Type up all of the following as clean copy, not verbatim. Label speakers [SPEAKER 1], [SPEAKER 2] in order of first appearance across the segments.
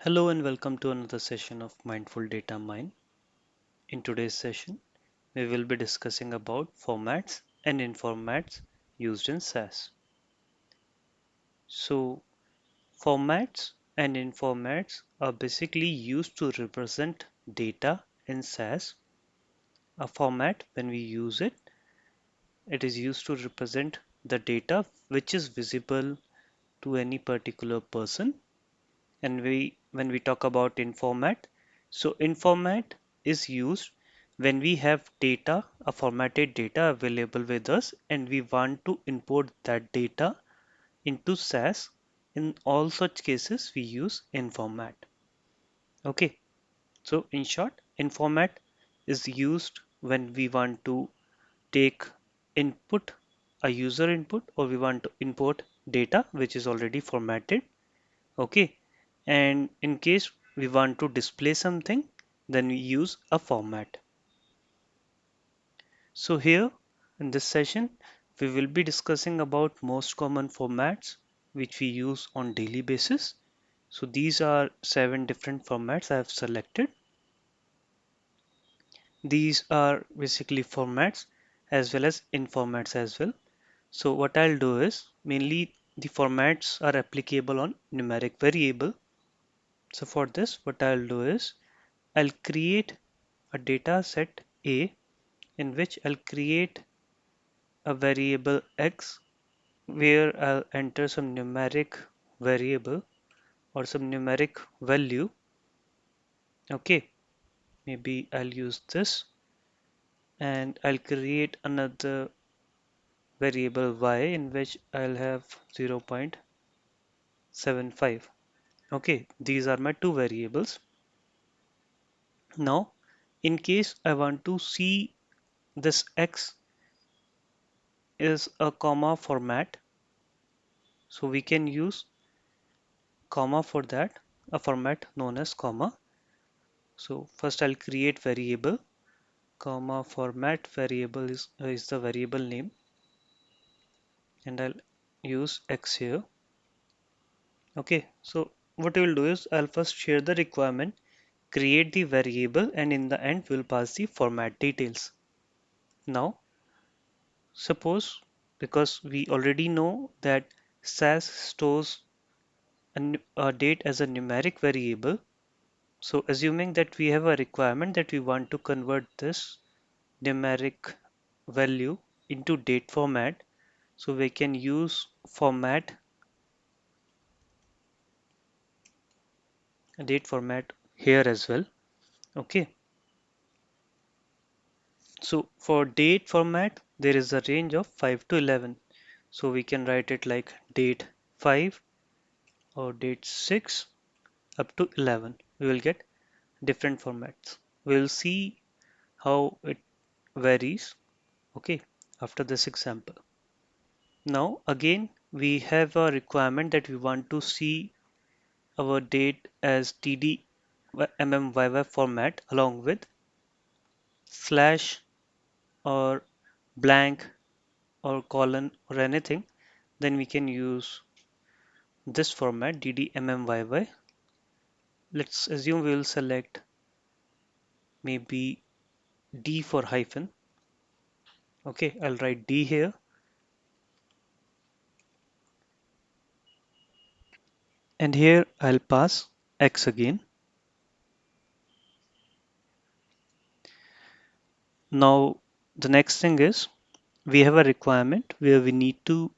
[SPEAKER 1] Hello and welcome to another session of Mindful Data Mine. In today's session, we will be discussing about formats and informats used in SAS. So, formats and informats are basically used to represent data in SAS. A format, when we use it, it is used to represent the data which is visible to any particular person. And when we talk about informat, so informat is used when we have data, a formatted data available with us, and we want to import that data into SAS. In all such cases we use informat. Okay, so in short, informat is used when we want to take input, a user input, or we want to import data which is already formatted. Okay, and in case we want to display something, then we use a format. So here in this session we will be discussing about most common formats which we use on daily basis. So these are 7 different formats I have selected. These are basically formats as well as informats as well. So what I'll do is, mainly the formats are applicable on numeric variable. So for this, what I'll do is I'll create a data set A in which I'll create a variable X where I'll enter some numeric variable or some numeric value. Okay, maybe I'll use this, and I'll create another variable Y in which I'll have 0.75. Okay, these are my two variables. Now, in case I want to see this X is a comma format, so we can use comma for that, a format known as comma. So first I'll create variable, comma format variable is the variable name, and I'll use X here. Okay, so what we'll do is I'll first share the requirement, create the variable, and in the end we'll pass the format details. Now suppose, because we already know that SAS stores a date as a numeric variable. So assuming that we have a requirement that we want to convert this numeric value into date format, so we can use format, date format here as well. Okay, so for date format there is a range of 5 to 11, so we can write it like date 5 or date 6 up to 11. We will get different formats. We'll see how it varies, okay, after this example. Now again we have a requirement that we want to see our date as TD MMYY format along with slash or blank or colon or anything. Then we can use this format DDMMYY. Let's assume we will select maybe D for hyphen. Okay, I'll write D here, and here I'll pass X again. Now the next thing is, we have a requirement where we need to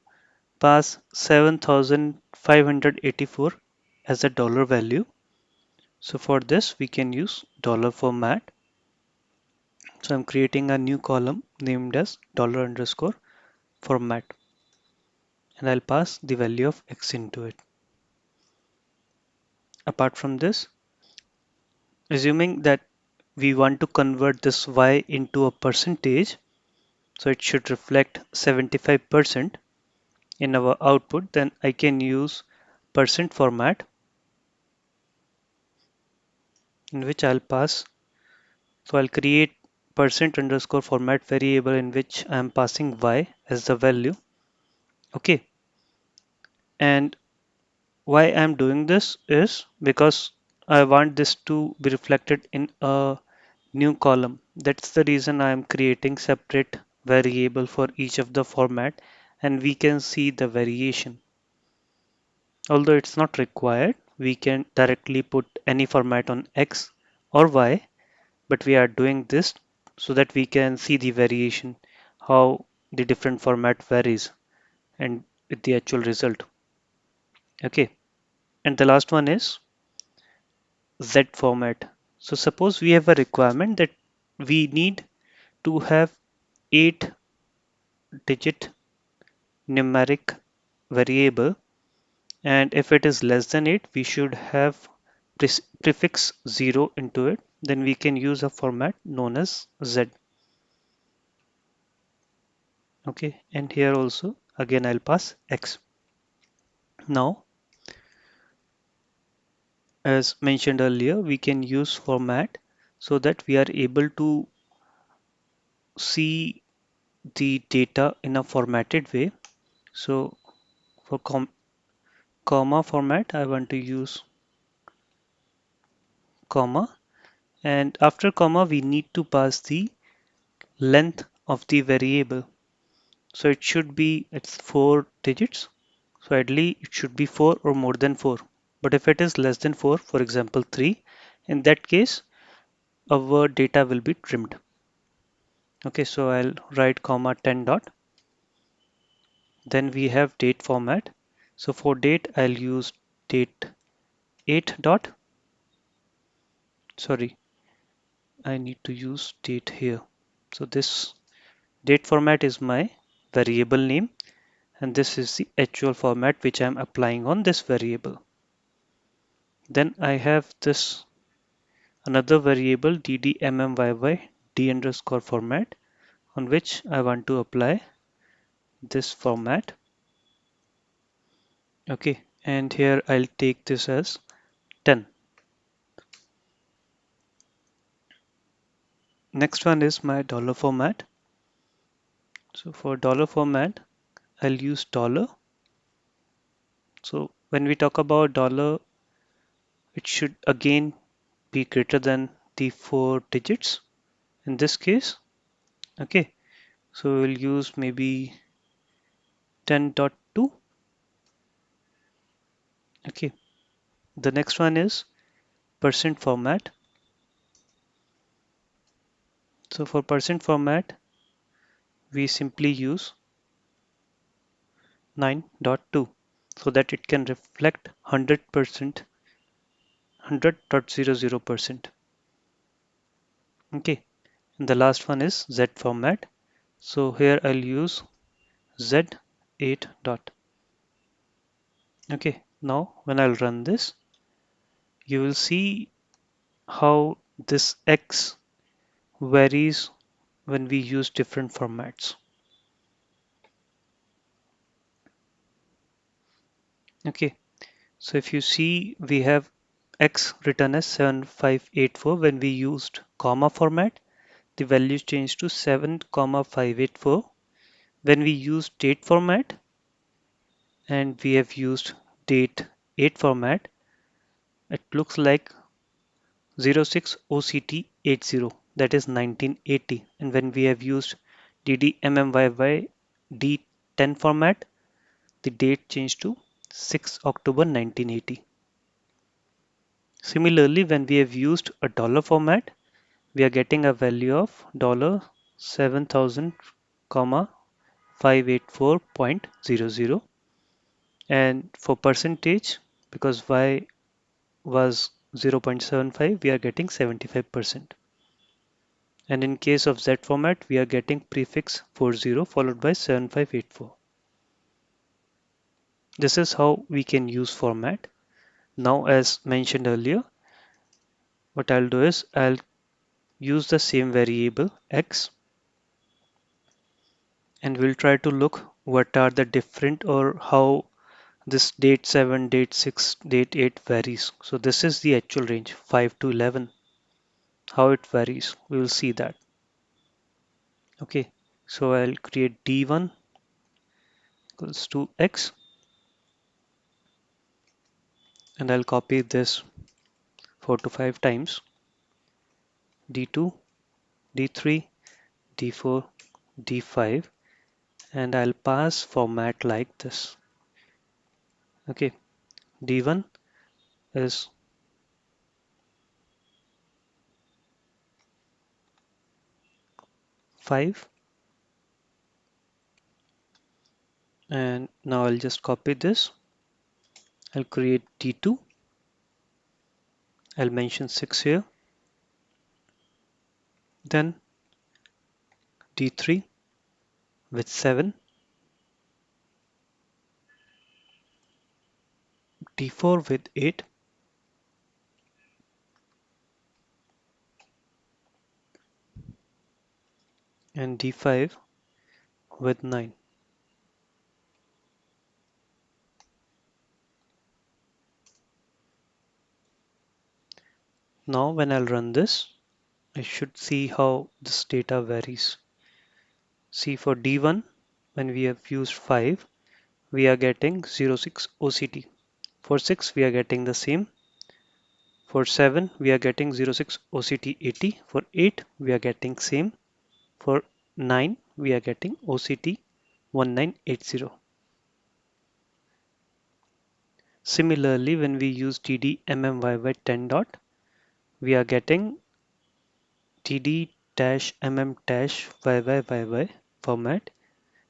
[SPEAKER 1] pass 7584 as a dollar value. So for this we can use dollar format. So I'm creating a new column named as dollar underscore format, and I'll pass the value of X into it. Apart from this, assuming that we want to convert this Y into a percentage, so it should reflect 75% in our output, then I can use percent format in which I'll pass. So I'll create percent underscore format variable in which I'm passing Y as the value. Okay. And why I'm doing this is because I want this to be reflected in a new column. That's the reason I am creating separate variable for each of the format, and we can see the variation. Although it's not required, we can directly put any format on X or Y, but we are doing this so that we can see the variation, how the different format varies and with the actual result. Okay, and the last one is Z format. So suppose we have a requirement that we need to have 8 digit numeric variable, and if it is less than 8 we should have prefix 0 into it. Then we can use a format known as Z. Okay, and here also again I'll pass X. Now, as mentioned earlier, we can use format so that we are able to see the data in a formatted way. So for comma format, I want to use comma, and after comma we need to pass the length of the variable. So it should be, it's 4 digits. So ideally it should be 4 or more than 4. But if it is less than 4, for example 3, in that case our data will be trimmed. Okay, so I'll write comma 10 dot. Then we have date format. So for date I'll use date 8 dot. Sorry, I need to use date here. So this date format is my variable name, and this is the actual format which I'm applying on this variable. Then I have this another variable ddmmyy d underscore format on which I want to apply this format. Okay, and here I'll take this as 10. Next one is my dollar format. So for dollar format, I'll use dollar. So when we talk about dollar, it should again be greater than the 4 digits in this case. Okay, so we'll use maybe 10.2. Okay, the next one is percent format. So for percent format, we simply use 9.2 so that it can reflect 100%, 100.00%. Okay, and the last one is Z format. So here I'll use Z8 dot. Okay, now when I'll run this, you will see how this X varies when we use different formats. Okay, so if you see, we have X written as 7584 when we used comma format. The values changed to 7,584 when we use date format, and we have used date 8 format. It looks like 06 OCT 80, that is 1980. And when we have used DDMMYY D10 format, the date changed to 6 October 1980. Similarly, when we have used a dollar format, we are getting a value of dollar 7,000 comma 584.00, and for percentage, because y was 0.75, we are getting 75%, and in case of Z format we are getting prefix 40 followed by 7584. This is how we can use format. Now, as mentioned earlier, what I'll do is I'll use the same variable X, and we'll try to look what are the different or how this date 7, date 6, date 8 varies. So this is the actual range 5 to 11. How it varies, we will see that. Okay, so I'll create D1 equals to X, and I'll copy this 4 to 5 times, D2, D3, D4, D5, and I'll pass format like this. Okay, D1 is 5, and now I'll just copy this. I'll create D2. I'll mention 6 here. Then D3 with 7, D4 with 8, and D5 with 9. Now when I'll run this, I should see how this data varies. See, for D1, when we have used 5, we are getting 06 OCT. For 6, we are getting the same. For 7, we are getting 06 OCT 80. For 8, we are getting same. For 9, we are getting OCT 1980. Similarly, when we use TD-MMYY10 dot, we are getting TD-MM-YYYY format.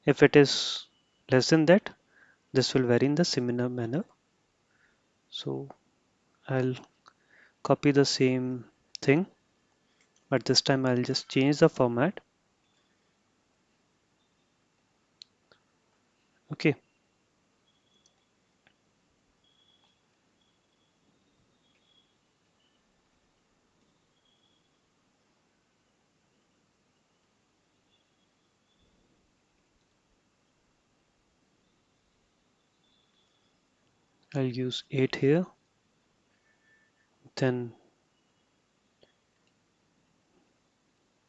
[SPEAKER 1] If it is less than that, this will vary in the similar manner. So I'll copy the same thing, but this time I'll just change the format. Okay, I'll use 8 here, then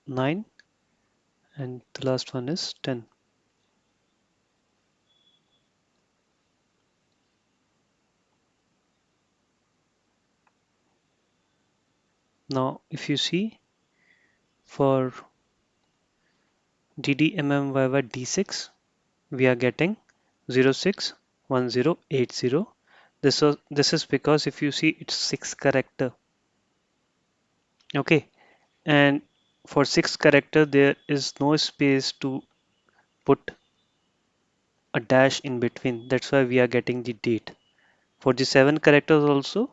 [SPEAKER 1] 9, and the last one is 10. Now, if you see, for DDMMYY D6, we are getting 061080. This is because if you see, it's 6 character. Okay, and for 6 character there is no space to put a dash in between. That's why we are getting the date. For the 7 characters also,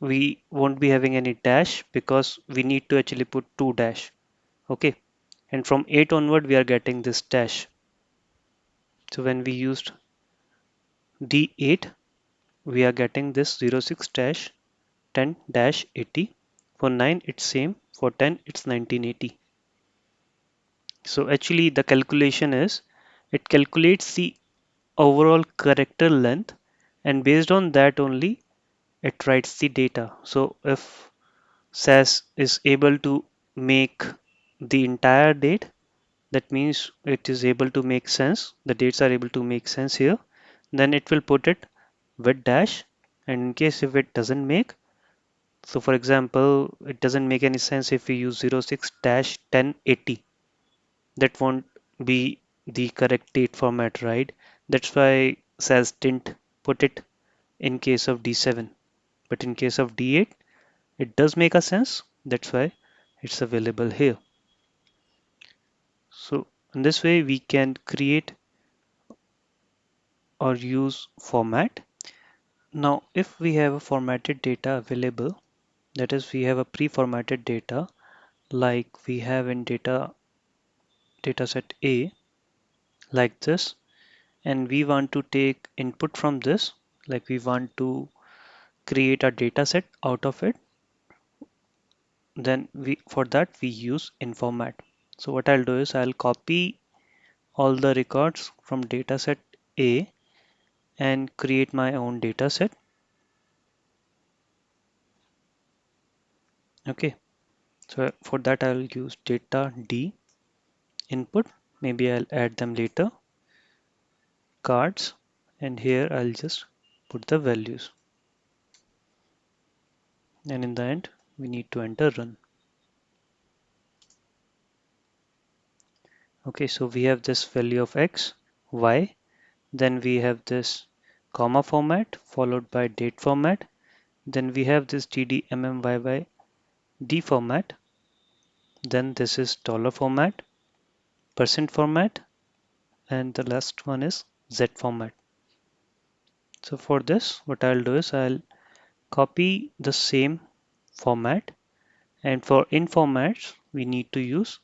[SPEAKER 1] we won't be having any dash because we need to actually put 2 dash. Okay, and from 8 onward we are getting this dash. So when we used D8, we are getting this 06 dash 10 dash 80. For 9 it's same, for 10 it's 1980. So actually the calculation is, it calculates the overall character length, and based on that only it writes the data. So if SAS is able to make the entire date, that means it is able to make sense, the dates are able to make sense here, then it will put it with dash. And in case if it doesn't make, so for example, it doesn't make any sense if we use 06 dash 1080, that won't be the correct date format, right? That's why SAS didn't put it in case of D7, but in case of D8 it does make a sense. That's why it's available here. So in this way we can create or use format. Now if we have a formatted data available, that is we have a pre-formatted data like we have in dataset A like this, and we want to take input from this, like we want to create a data set out of it, then we for that we use Informat. So what I'll do is I'll copy all the records from dataset A and create my own dataset. Okay, so for that I'll use data D input, maybe I'll add them later, cards, and here I'll just put the values. and in the end we need to enter run. Okay, so we have this value of x, y, then we have this comma format followed by date format, then we have this ddmmyyd format, then this is dollar format, percent format, and the last one is z format. So for this, what I'll do is I'll copy the same format, and for informats we need to use,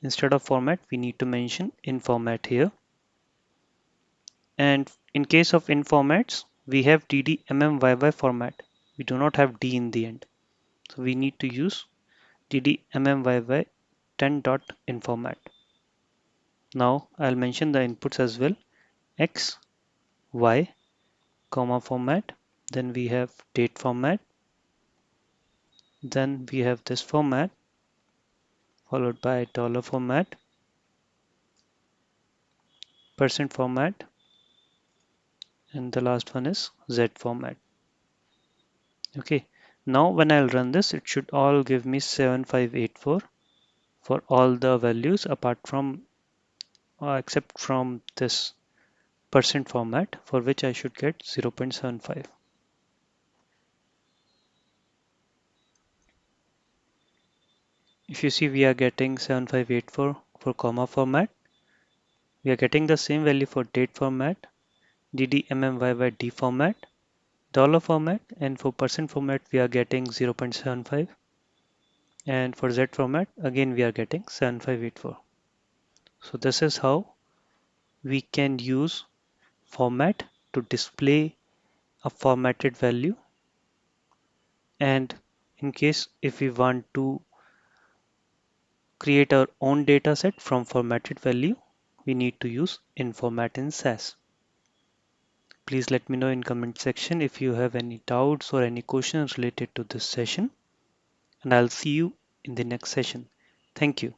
[SPEAKER 1] instead of format we need to mention informat here, and in case of informats we have ddmmyy format, we do not have d in the end, so we need to use ddmmyy 10.informat. Now I'll mention the inputs as well: x, y, comma format, then we have date format, then we have this format followed by dollar format, percent format, and the last one is z format. Okay, now when I'll run this, it should all give me 7584 for all the values apart from except from this percent format, for which I should get 0.75. If you see, we are getting 7584 for comma format. We are getting the same value for date format, ddmmyyd format, dollar format, and for percent format we are getting 0.75, and for z format again we are getting 7584. So this is how we can use format to display a formatted value, and in case if we want to create our own data set from formatted value, we need to use Informat in SAS. Please let me know in comment section if you have any doubts or any questions related to this session, and I'll see you in the next session. Thank you.